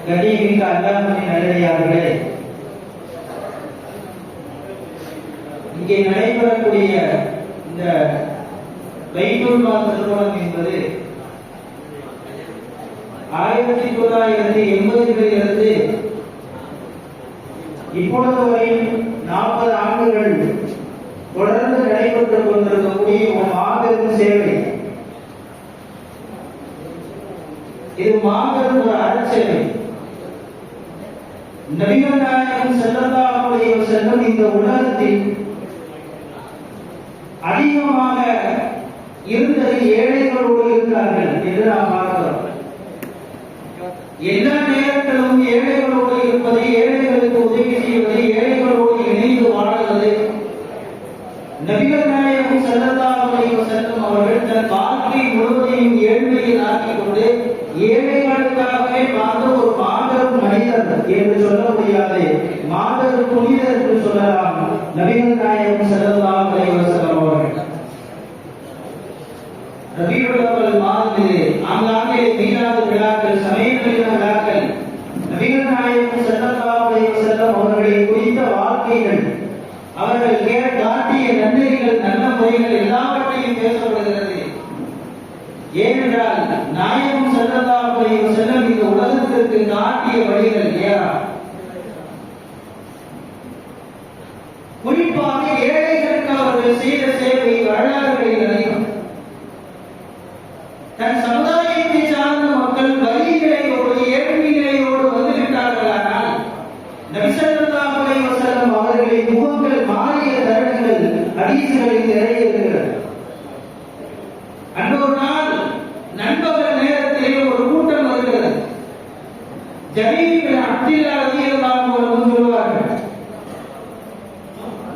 Speaker 6: கண்ணியமிக்க அல்லாஹ்வின் நல்லடியார்களே, இங்கே நடைபெறக்கூடிய இந்த பைத்துல் மால் நிறுவனம் என்பது 1980களிலிருந்து இப்பொழுது வரை 40 ஆண்டுகள் தொடர்ந்து நடைபெற்றுக் கொண்டிருக்கக்கூடிய ஒரு மாபெரும் சேவை. இது மாபெரும் ஒரு அறச்சேவை. நபிகள் நாயகம் ஸல்லல்லாஹு அலைஹி வஸல்லம் இந்த உலகத்தில் அதிகமாக இருந்தது ஏழைகளோடு இருக்கிறார்கள் என்று நாம் பார்க்கிறோம். எல்லா நேரத்திலும் ஏழைகளோடு இருப்பது, ஏழைகளுக்கு உதவி செய்வது, ஏழைகளோடு இணைந்து வாழ்வது. நபிகள் நாயகம் ஸல்லல்லாஹு அலைஹி வஸல்லம் அவர்கள் தன் வாழ்க்கை முழுவதையும் ஏழ்மையில் ஆக்கிக் கொண்டு ஏழைகளுக்காகவே வாழ்ந்த ஒரு மாபெரும் மனிதர் என்று சொல்ல முடியாது, மாபெரும் புனிதர் என்று சொல்லலாம் நபிகள் நாயகம் ஸல்லல்லாஹு அலைஹி வஸல்லம் அவர்கள். ரபீஉல் அவ்வல் மாதத்திலே ஆங்காங்கே மீலாது விழாக்கள், சமயங்களின் விழாக்கள், நபிகள் நாயகம் ஸல்லல்லாஹு அலைஹி வஸல்லம் அவர்களை குறித்த வாழ்க்கைகள், அவர்கள் காட்டிய நன்மைகள், நல்ல முறைகள் எல்லாவற்றையும் பேசப்படுகிறது. ஏனென்றால் நாயகம் ஸல்லல்லாஹு அலைஹி வஸல்லம் இந்த உலகத்திற்கு காட்டிய வழிகள் ஏராளம். குறிப்பாக ஏழைகளுக்கு அவர்கள் செய்த சேவை வரலாறுகளில் அதிகம். தன் சமுதாயத்தை சார்ந்த மக்கள் வலிநிலையோடு, ஏழ்மையோடு வந்துவிட்டார்களானால் நபி ஸல்லல்லாஹு அலைஹி வஸல்லம் அவர்களின் முகங்கள் மாறிய தருணங்கள் அதிக ஹதீஸ்களில் நிறைய இருக்கிறது. அன்றொரு நாள் நண்பகல் நேரத்திலே ஒரு கூட்டம் வருகிறது. ஜரீர் பின் அப்துல்லா ரலியல்லாஹு அன்ஹு சொல்வார்கள்,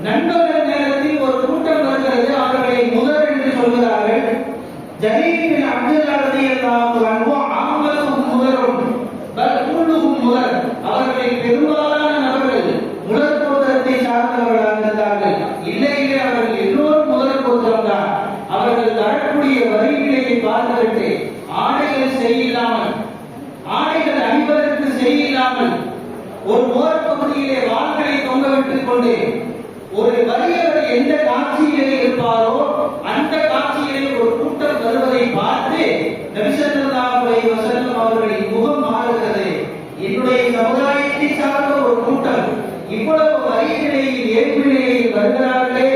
Speaker 6: நண்பகல் நேரத்தில் ஒரு கூட்டம் வருகிறது, அவர்களை முதல் என்று சொல்கிறார்கள். ஜரீர் பின் அப்துல்லா ரலியல்லாஹு அன்ஹு ஆமத்தும் முதரும் பல் குல்லுஹும் முதர், அவர்களில் பெரும்பாலான நபர்கள் முதற் கோத்திரத்தை சார்ந்தவர்களாக இருந்தார்கள். இல்லை அவர்கள் எல்லோரும் முதற் கோத்திரம் தான். அவர்கள் தரக்கூடிய வரிகளை பார்த்துவிட்டு ஆடைகள் சரியில்லாமல், ஆடைகள் அணிவதற்கு சரியில்லாமல் ஒரு ஓரப்பகுதியிலே வாள்களை தொங்கவிட்டுக் கொண்டு ஒரு வறியவர் எந்த காட்சியிலே இருப்பாரோ அந்த காட்சியிலே ஒரு கூட்டம் வருவதை பார்த்து நபி ஸல்லல்லாஹு அலைஹி வஸல்லம் அவர்களின் முகம் மாறுகிறது. என்னுடைய சமுதாயத்தை சார்ந்த ஒரு கூட்டம் இவ்வளவு வரிகளில் ஏழ்மையில் வருகிறார்களே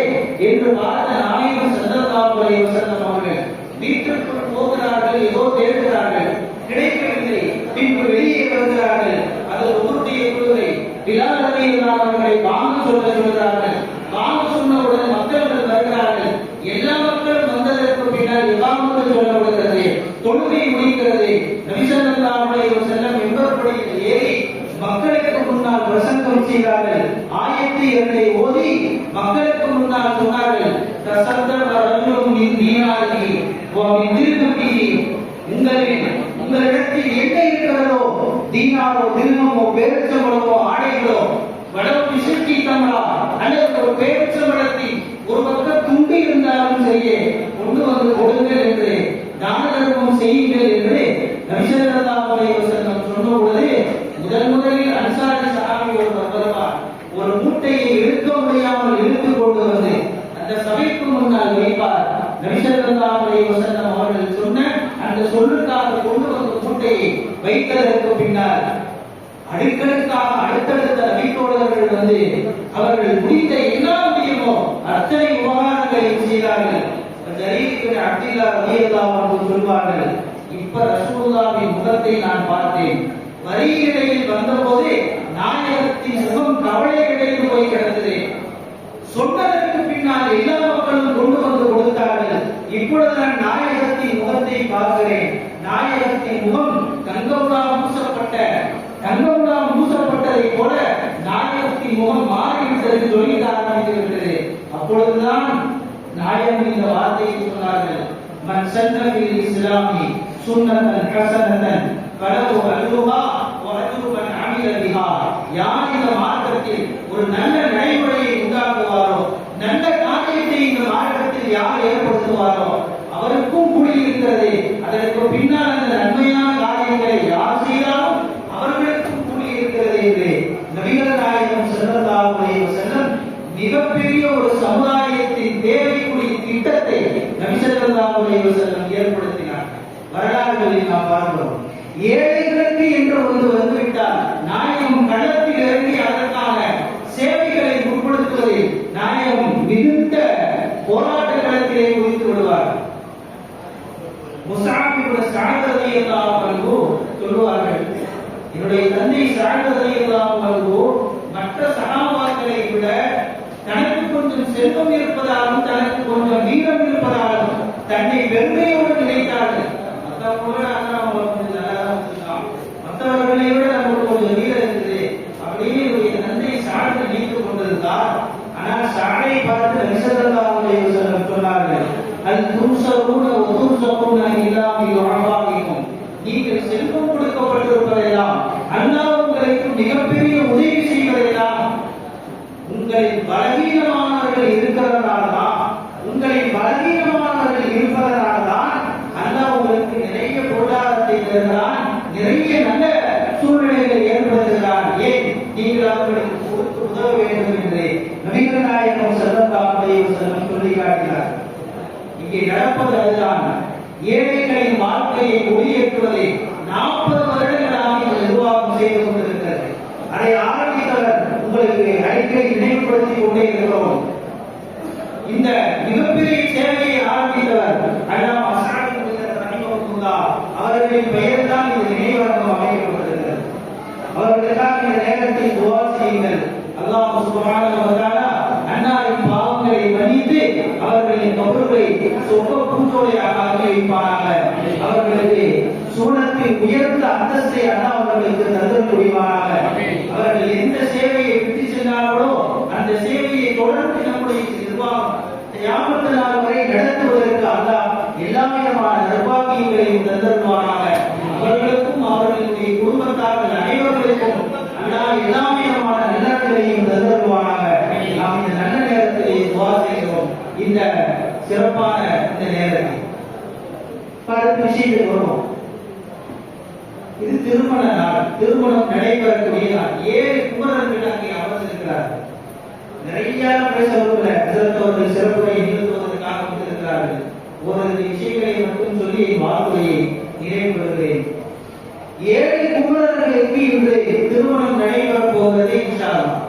Speaker 6: என்று பார்த்த நாயகம் ஸல்லல்லாஹு அலைஹி வஸல்லம் அவர்கள் வீட்டிற்குள் போகிறார்கள், ஏதோ தேடுகிறார்கள், கிடைக்கவில்லை. பின்பு வெளியே வருகிறார்கள். அது உருட்டிய குழுவை பிலால் ரலியல்லாஹு அவர்களை வாங்க சொல்கிறார்கள். வாங்க சொன்னவுடன் மக்கள் வருகிறார்கள். எல்லா மக்களும் வந்ததற்கு பின்னால் இமாமத்து சொல்லப்படுகிறது, தொழுகை முடிக்கிறது. நபி ஸல்லல்லாஹு அலைஹி வஸல்லம் மிம்பர்களில் ஏறி மக்களுக்கு முன்னால் பிரசங்கம் செய்தார்கள். ஆயத்தை 2 ஓதி மக்களுக்கு முன்னால் சொன்னார்கள், தசத்தர ரஜுலும் மின் தீனாரிஹி வ மின் திர்ஹமிஹி, உங்களிடத்தில் என்ன இருக்கிறதோ, தீனாரோ திர்ஹமோ பேரிச்சம்பழமோ ஆடைகளோ, வடவு பிசுக்கி தமரா அல்லது ஒரு பேரிச்சம்பழத்தில் ஒரு பக்கம் துண்டு இருந்தாலும் சரியே கொண்டு வந்து கொடுங்கள் என்று, தான தர்மம் செய்யுங்கள் என்று நபி ஸல்லல்லாஹு அலைஹி வஸல்லம் சொன்ன பொழுது முதலில் அன்சாரி சஹாபி வருவார். ஒரு மூட்டையை இழுக்க முடியாமல் இழுத்துக் கொண்டு வந்து அந்த சபைக்கு முன்னால் வைப்பார். நபி ஸல்லல்லாஹு அலைஹி வஸல்லம் அவர்கள் சொன்ன அந்த சொல்லுக்காக கொண்டு வந்த மூட்டையை வைத்ததற்கு பின்னால் அடுக்கடுக்காக அடுத்தடுத்த நபித்தோழர்கள் வந்து அவர்கள் முடித்த எல்லா முடியுமோ அத்தனை உபகாரங்களை செய்தார்கள். ஜரீர் பின் அப்துல்லா ரலியல்லாஹு அன்ஹு சொல்வார்கள், இப்ப ரசூலுல்லாஹின் முகத்தை நான் பார்த்தேன். வரியிடையில் வந்தபோது நாயகத்தின் முகம் கவலையிடையில் போய் கிடந்தது. சொன்னதற்கு பின்னால் எல்லா மக்களும் கொண்டு வந்து கொடுத்தார்கள். இப்பொழுது நான் நாயகத்தின் முகத்தை பார்க்கிறேன். நாயகத்தின் முகம் தங்கமுலாம் மூசப்பட்டதை போல நாயகத்தின் முகம் மாறிவிட்டது, சொல்லிட ஆரம்பித்துவிட்டது. அப்பொழுதுதான் நாயகம் இந்த வார்த்தையை சொன்னார்கள், மன் சன்ன ஃபில் இஸ்லாமி சுன்னத்தன் ஹஸனத்தன் ஃபலஹு அஜ்ருஹா வ அஜ்ரு மன் அமில பிஹா. யார் இந்த மார்க்கத்தில் ஒரு நல்ல நடைமுறையை உண்டாக்குவாரோ, நல்ல காரியத்தை இந்த மார்க்கத்தில் யார் ஏற்படுத்துவாரோ அவருக்கும் கூலி இருக்கிறது. அதற்கு பின்னால் அந்த நன்மையான காரியங்களை யார் செய்தாலும் அவர்களுக்கும் கூலி இருக்கிறது என்று நபிகள் நாயகம் ஸல்லல்லாஹு அலைஹி வஸல்லம் மிகப்பெரிய ஒரு சமுதாயத்தின் தேவைக்குரிய திட்டத்தை நபி ஸல்லல்லாஹு அலைஹி வஸல்லம் ஏற்படுத்தினார். வரலாறுகளில் நாம் பார்க்கிறோம், ஏழைகளுக்கு என்று ஒன்று வந்துவிட்டால் நாயகம் களத்தில் இறங்கி அதற்கான சேவைகளை உட்படுத்துவதில் நாயகம் மிகுந்த போராட்ட களத்திலே குதித்து விடுவார். முஸ்அப் இப்னு ஸஅத் ரலியல்லாஹு அன்ஹு சொல்வார்கள், என்னுடைய தந்தை ஸஅத் ரலியல்லாஹு அன்ஹு மற்ற சஹாபாக்களை விட தனக்கு கொஞ்சம் செல்வம் இருப்பதாலும் தனக்கு கொஞ்சம் வீரம் இருப்பதாலும் தன்னை பெருமையோடு நினைத்தார்கள். மற்றவர்களை விட நமக்கு கொஞ்சம் வீரம் இருக்குது அப்படின்னு என்னுடைய தந்தை ஸஅத் நினைத்துக் கொண்டிருந்தார். ஆனால் ஸஅதை பார்த்து நபி ஸல்லல்லாஹு அலைஹி வஸல்லம் சொன்னார்கள், அல் துன்ஸரூன வ துன்ஸரூன இல்லா பிதுஆபாஇக்கும், நீங்கள் செல்வம் கொடுக்கப்பட்டிருப்பதெல்லாம் அல்லாஹ் உங்களுக்கு மிகப்பெரிய உதவி செய்வதெல்லாம் உங்களின் பலவீனமானவர்கள் இருப்பதனால்தான் அல்லாஹ் உங்களுக்கு நிறைய பொருளாதாரத்தை தருகிறான், நிறைய நல்ல சூழ்நிலைகளை ஏற்படுத்துகிறான். ஏன் நீங்கள் அவர்களுக்கு கொடுத்து உதவ வேண்டும் என்று நபிகள் நாயகம் ஸல்லல்லாஹு அலைஹி வஸல்லம் சொல்லி காட்டினார். இங்கே நடப்பது அதுதான். ஏழைகளின் வாழ்க்கையை ஒளியேற்றுவதை 40 வருடங்களாக நிர்வாகம் செய்து கொண்டிருக்கிறது. அதை ஆரம்பித்தவர் உங்களுக்கு அடிக்கடி நினைவுபடுத்திக் கொண்டே இருக்கிறோம். இந்த மிகப்பெரிய சேவையை ஆரம்பித்தவர் அல்லாஹ் அஸ்ஹாபு ரஹிமஹுல்லாஹ் அவர்களின் பெயர் தான் இந்த நினைவகம் அமைக்கப்பட்டிருக்கிறது. அவர்களுக்காக இந்த நேரத்தில் துஆ செய்யுங்கள். அல்லாஹ் சுப்ஹானஹு வ தஆலா அன்னாரின் பாவங்களை மன்னித்து சொர்க்க பூஞ்சோலையாக ஆக்கி வைப்பானாக. அவர்களுக்கு சுவனத்தில் உயர்ந்த அந்தஸ்தை அல்லாஹ் அவர்களுக்கு தந்தல் புரிவானாக. அவர்கள் எந்த சேவையை விட்டு சென்றார்களோ அந்த சேவையை தொடர்ந்து நம்முடைய நிர்வாகம் கியாமத் நாள் வரை நடத்துவதற்கு அல்லாஹ் எல்லா விதமான நற்பாக்கியங்களையும் தந்தருவானாக. அவர்களுக்கும் அவர்களுடைய குடும்பத்தார்கள் அனைவர்களுக்கும் அல்லாஹ் எல்லா விதமான நல்லங்களையும் தந்தருவானாக. நாம் இந்த நல்ல நேரத்திலே துஆ செய்கிறோம். இந்த சிறப்பான இந்த நேரத்தில் பல விஷயங்கள் வரும். இது திருமண நாள், திருமணம் நடைபெறக்கூடிய நாள். 7 குமரர்கள் அங்கே அமர்ந்திருக்கிறார்கள். நிறைய பேசவர்கள் சிறப்புரை நிகழ்த்துவதற்காக வந்திருக்கிறார்கள். ஒரு விஷயங்களை மட்டும் சொல்லி வாழ்க்கையை நிறைவுறுகிறேன். 7 குமரர்களுக்கு இன்று திருமணம் நடைபெறப் போகிறது இன்ஷா அல்லாஹ்.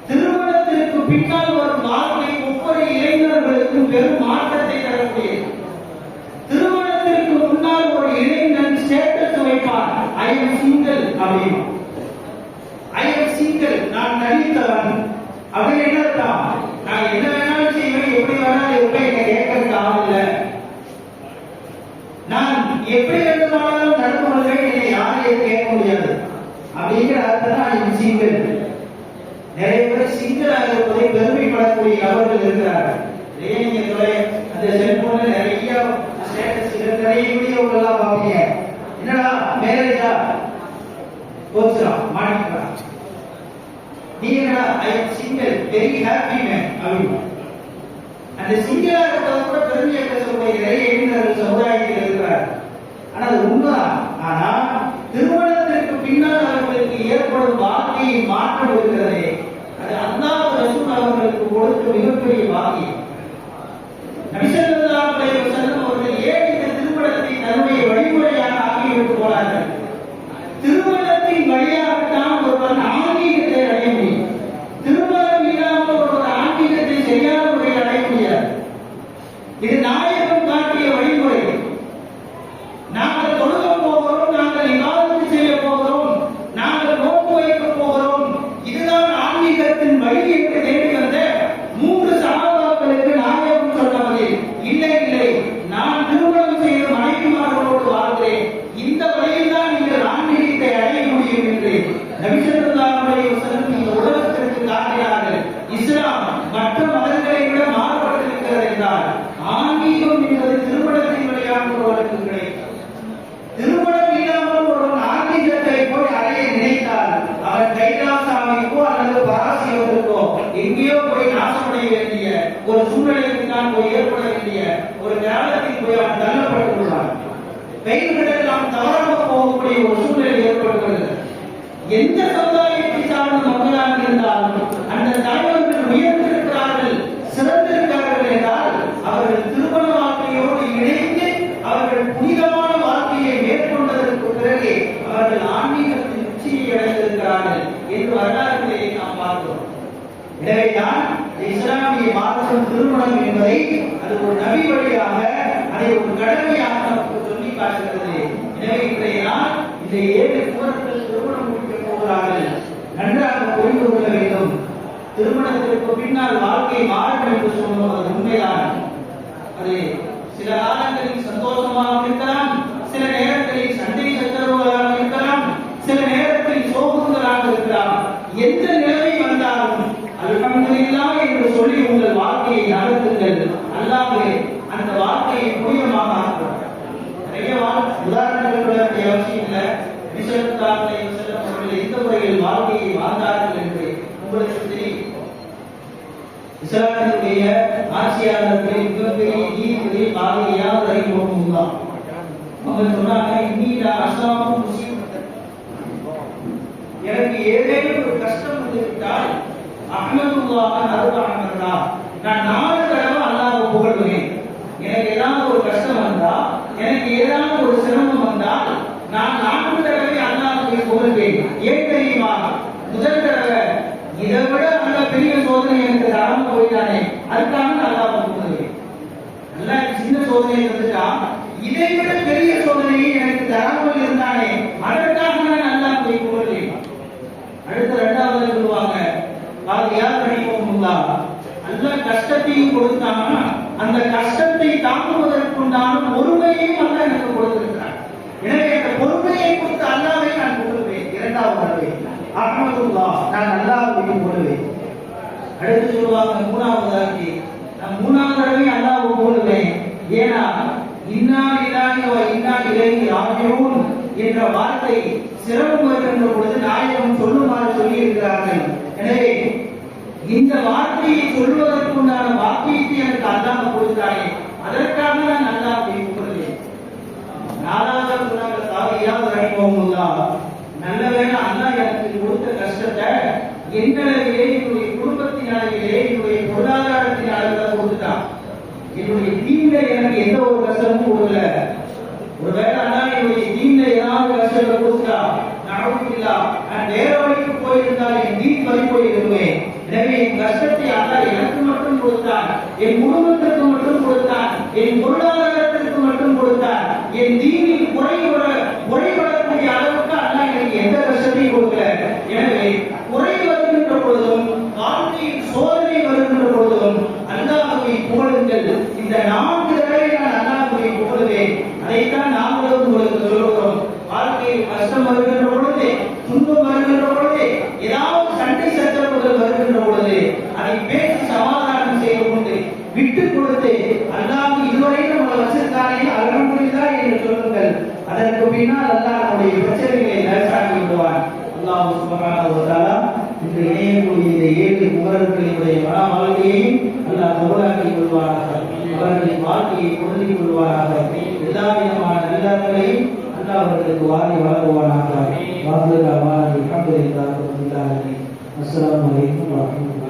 Speaker 6: திருமணத்திற்கு பின்னால் வரும் வாழ்க்கை ஒவ்வொரு இளைஞர்களுக்கும் பெரும் மாற்றத்தை தரக்கூடியது. திருமணத்திற்கு முன்னால் ஒரு இளைஞன் ஸ்டேட்டஸ் வைப்பான், ஐ எம் சிங்கிள் அப்படின்னு. ஐ எம் சிங்கிள், நான் தனித்தவன் அப்படின்னு. என்ன அர்த்தம்? நான் என்ன வேணாலும் செய்வேன், எப்படி வேணாலும் இருப்பேன், என்னை கேட்கறதுக்கு ஆள் இல்லை. நான் எப்படி வேண்டுமானாலும் நடந்து கொள்வேன், என்னை யாரையும் கேட்க முடியாது அப்படிங்கிற அர்த்தம் தான் ஐ எம் சிங்கிள். நிறைய பேர் சிங்கிளாக இருப்பதை பெருமைப்படக்கூடிய நபர்கள் இருக்கிறார்கள். அந்த செல்போன்ல நிறைய ஸ்டேட்டஸ் நிறைய வீடியோகள் எல்லாம் பார்ப்பீங்க. என்னடா மேரேஜா போச்சுடா மாட்டிக்கலாம், நீ என்னடா I am single very happy man அப்படின்னு. அந்த சிங்கிளா இருக்கிறத கூட பெருமையை பேசக்கூடிய நிறைய இளைஞர்கள் சமுதாயத்தில் இருக்கிறார். ஆனா அது உண்மைதான். ஆனா திருமணத்திற்கு பின்னால் அவர்களுக்கு ஏற்படும் வாழ்க்கையின் மாற்றம் இருக்கிறதே, அது அல்லாஹ் ரசூல் அவர்களுக்கு கொடுத்த மிகப்பெரிய பாக்கியம். நபி ஸல்லல்லாஹு அலைஹி வஸல்லம் அவர்கள் ஏன் இந்த திருமணத்தை தன்னுடைய வழிமுறையாக ஆக்கிவிட்டு போனார்கள்? திருமணத்தின் வழியாகத்தான் ஒருவன் ஆன்மீகத்தை அடைய முடியும். திருமணம் இல்லாமல் ஒருவர் ஆன்மீகத்தை சரியான முறையில் அடைய முடியாது. இது நாயகம் காட்டிய வழிமுறை. நாங்கள் தொழுக போகிறோம், நாங்கள் இபாதத் செய்ய போகிறோம், நாங்கள் நோன்பு வைக்க போகிறோம், இதுதான் ஆன்மீகத்தின் வழி என்று தேடி வந்த 3 சஹாபாக்களுக்கு நாயகம் சொன்னது இல்லை இல்லை, நான் திருமணம் செய்த மனைவிமார்களோடு வாழ்கிறேன், இந்த வழியில் தான் நீங்கள் ஆன்மீகத்தை அடைய முடியும் என்று நபி ஸல்லல்லாஹு அலைஹி வஸல்லம் இந்த உலகத்திற்கு காட்டினார்கள். இஸ்லாம் மற்ற மதங்களை விட மாறுபட்டிருக்கிறது என்றால் ஆன்மீகம் என்பது திருமணத்தின் வழியாக ஒருவருக்கு கிடைக்கும். திருமணம் இல்லாமல் ஒருவன் ஆன்மீகத்தை போய் அடைய நினைத்தால் அவன் கைலாசாமிக்கோ அல்லது பராசிவத்திற்கோ எங்கேயோ போய் நாசமடைய வேண்டிய ஒரு சூழ்நிலைக்கு தான் போய் ஏற்பட வேண்டிய ஒரு காலத்தில் போய் அவன் தள்ளப்பட்டுள்ளான். கைகளில் நாம் தவறாக போகக்கூடிய ஒரு சூழ்நிலை ஏற்படுகிறது. எந்த சமுதாயத்தை சார்ந்த மக்களாக இருந்தாலும் அந்த தலைவர்கள் உயர்ந்திருக்கிறார்கள், சிறந்திருக்கிறார்கள் என்றால் அவர்கள் திருமண வாழ்க்கையோடு இணைந்து அவர்கள் புனிதமான வாழ்க்கையை மேற்கொண்டதற்கு பிறகு அவர்கள் ஆன்மீகத்தின் உச்சியை அடைந்திருக்கிறார்கள் என்று வரலாற்றிலே நாம் பார்க்கிறோம். எனவேதான் இஸ்லாமிய மார்க்கம் திருமணம் என்பதை அது ஒரு நபி வழியாக, அதை ஒரு கடமையாக நமக்கு சொல்லி காட்டுகிறது. எனவே இன்றைய நாள் இந்த 7 குமரர்கள் திருமணம் முடிக்க போகிறார்கள். நன்றாக புரிந்து கொள்ள வேண்டும். திருமணத்திற்கு பின்னால் வாழ்க்கை மாறும் என்று சொல்வது உண்மைதான். அது சில காலங்களில் சந்தோஷமாக இருக்கலாம், சில நேரங்களில் சண்டை சச்சரவுகளாக இருக்கலாம், சில நேரத்தில் சோகங்களாக இருக்கலாம். எந்த நிலைமை வந்தாலும் அல்ஹம்துலில்லாஹ் என்று சொல்லி உங்கள் வாழ்க்கையை நடத்துங்கள். அல்லாஹ் அந்த வாழ்க்கையை புனிதமாக ஆக்குவார். நிறைய உதாரணங்கள் சொல்ல வேண்டிய அவசியம் இல்லை. நபி ஸல்லல்லாஹு அலைஹி வஸல்லம் அவர்கள் எந்த முறையில் வாழ்க்கையை வாழ்ந்தார்கள் என்று உங்களுக்கு தெரியும். இஸ்லாமிய ஆட்சியாளர்களின் மிகப்பெரிய நீதிபதி பாதிரியார் ரஹிமஹுல்லாஹ் அவங்க சொன்னாங்க, இன்னிலா அஸ்ஸாமு முஸீபத்தன், எனக்கு ஏதேனும் ஒரு கஷ்டம் வந்துவிட்டால் அஹ்மதுல்லாஹ் அர்பஅ, நான் 4 தடவை அல்லாஹ்வை புகழ்வேன். எனக்கு ஏதாவது ஒரு கஷ்டம் வந்தா, எனக்கு ஏதாவது ஒரு சிரமம் வந்தால் நான் 4 தடவை அல்லாஹ்வை புகழ்வேன். ஏன் தெரியுமா? முதல் தடவை இதை விட நல்ல பெரிய சோதனை எனக்கு தராம போயிட்டானே, அதுக்காக அல்லாஹ்வை புகழ்வேன். நல்லா சின்ன சோதனை வந்துட்டா, இதை விட பெரிய சோதனையை எனக்கு தராமல் இருந்தானே, அதற்காக நான் அல்லாஹ்வை புகழ்வேன். அடுத்த 2வது சொல்லுவாங்க, யார் பண்ணிக்கோங்களா, நல்ல கஷ்டத்தையும் கொடுத்தாங்கன்னா அந்த கஷ்டத்தை தாங்குவதற்குண்டான பொறுமையையும் அல்லாஹ் எனக்கு கொடுத்திருக்கிறார். எனவே அந்த பொறுமையை கொடுத்து அல்லாஹ்வை நான் புகழ்வேன். இரண்டாவது தடவை அஹ்மதுல்லாஹ், நான் அல்லாஹ்வை புகழ்வேன். அடுத்து சொல்லுவாங்க மூணாவதாக்கி, நான் மூணாவது தடவை அல்லாஹ்வை புகழ்வேன். ஏன்னா இன்னா லில்லாஹி வ இன்னா இலைஹி ராஜிஊன் என்ற வார்த்தை சிறப்பு வருகின்ற பொழுது நாயகம் சொல்லுமாறு சொல்லி இருக்கிறார்கள். எனவே இந்த வார்த்தையை சொல்வதற்குண்டான வாக்கியத்தை எனக்கு அல்லாஹ் கொடுத்தானே, அதற்காக நான் அல்லாஹ்வை புகழ்வேன். நாலாவது சொன்னாங்க சாதியாவது ரஹிமஹுல்லாஹ், நல்ல வேளை அல்லாஹ் எனக்கு கொடுத்த கஷ்டத்தை என்னிலே, என்னுடைய குடும்பத்தினாலே, என்னுடைய பொருளாதாரத்தினால கொடுத்துட்டான். என்னுடைய தீன்ல எனக்கு எந்த ஒரு கஷ்டமும் கொடுக்கல. ஒருவேளை அல்லாஹ் என்னுடைய தீன்ல ஏதாவது கஷ்டத்தை கொடுத்தா நான் வேற வழிக்கு போயிருந்தால் என் தீன் பறி போயிருவேன். எனவே என் கஷ்டத்தை அல்லாஹ் எனக்கு மட்டும் கொடுத்தான், என் குடும்பத்திற்கு மட்டும் கொடுத்தான், என் பொருளாதாரத்திற்கு மட்டும் கொடுத்தான். என் தீனில் குறைபடக்கூடிய அளவுக்கு அல்லாஹ் எனக்கு எந்த கஷ்டத்தையும் கொடுக்கல. எனவே குறை வருகின்ற பொழுதும் வாழ்க்கையில் சோதனை வருகின்ற பொழுதும் அல்லாஹ்வை புகழுங்கள். இந்த 4 தடவை நான் அல்லாஹ்வை புகழுவேன். அதைத்தான் நாங்களும் உங்களுக்கு சொல்லுகிறோம். வாழ்க்கையில் கஷ்டம் வருகின்ற பொழுது, துன்பம் வருகின்ற பொழுது, ஏதாவது சண்டை சச்சரவுகள் வருகின்ற பொழுது அதை பேசி சமாதானம் செய்து கொண்டு விட்டு கொடுத்து அல்லாஹ் இதுவரை நம்மளை வச்சிருக்கானே அல்ஹம்துலில்லாஹ் என்று சொல்லுங்கள். அதற்கு பின்னால் அல்லாஹ் நம்முடைய பிரச்சனைகளை லேசாக்கி விடுவான். அல்லாஹ் சுப்ஹானஹு வ தஆலா இந்த இணையக்கூடிய இந்த 7 முகர்களுடைய மன வாழ்க்கையையும் அல்லாஹ் கபூலாக்கி கொள்வாராக. அவர்களின் வாழ்க்கையை பொருந்திக் கொள்வாராக. எல்லா விதமான நல்லவர்களையும் அல்லாஹ் அவர்களுக்கு வாரி வழங்குவானாக. வாஹிரு அல்ஹம்துலில்லாஹி ரப்பில் ஆலமீன். அஸ்ஸலாமு அலைக்கும் வரஹ்மத்துல்லாஹி